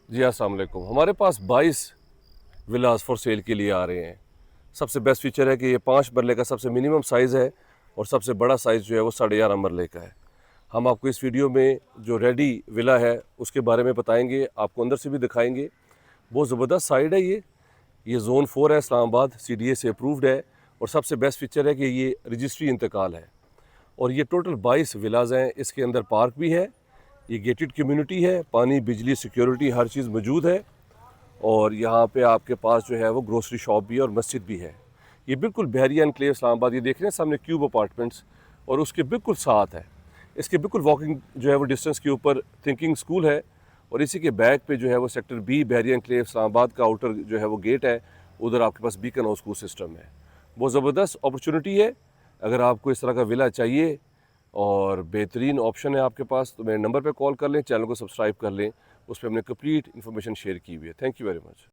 जी अस्सलाम वालेकुम। हमारे पास 22 विलास फॉर सेल के लिए आ रहे हैं। सबसे बेस्ट फीचर है कि ये 5 मरले का सबसे मिनिमम साइज़ है और सबसे बड़ा साइज़ जो है वो 11.5 मरले का है। हम आपको इस वीडियो में जो रेडी विला है उसके बारे में बताएंगे, आपको अंदर से भी दिखाएंगे। बहुत ज़बरदस्त साइड है ये ज़ोन 4 है, इस्लामाबाद CDA से अप्रूव्ड है और सबसे बेस्ट फीचर है कि ये रजिस्ट्री इंतकाल है। और ये टोटल 22 विलाज हैं। इसके अंदर पार्क भी है, ये गेटेड कम्युनिटी है, पानी बिजली सिक्योरिटी हर चीज़ मौजूद है। और यहाँ पे आपके पास जो है वो ग्रोसरी शॉप भी है और मस्जिद भी है। ये बिल्कुल बहरिया एनक्लेव इस्लामाबाद, ये देख रहे हैं सामने क्यूब अपार्टमेंट्स, और उसके बिल्कुल साथ है, इसके बिल्कुल वॉकिंग जो है वो डिस्टेंस के ऊपर थिंकिंग स्कूल है। और इसी के बैक पे जो है वो सेक्टर B बहरिया एनक्लेव इस्लामाबाद का आउटर जो है वो गेट है, उधर आपके पास बीकन हाउस स्कूल सिस्टम है। बहुत ज़बरदस्त अपॉर्चुनिटी है। अगर आपको इस तरह का विला चाहिए और बेहतरीन ऑप्शन है आपके पास, तो मेरे नंबर पे कॉल कर लें, चैनल को सब्सक्राइब कर लें, उस पर हमने कंप्लीट इन्फॉर्मेशन शेयर की हुई है। Thank you very much.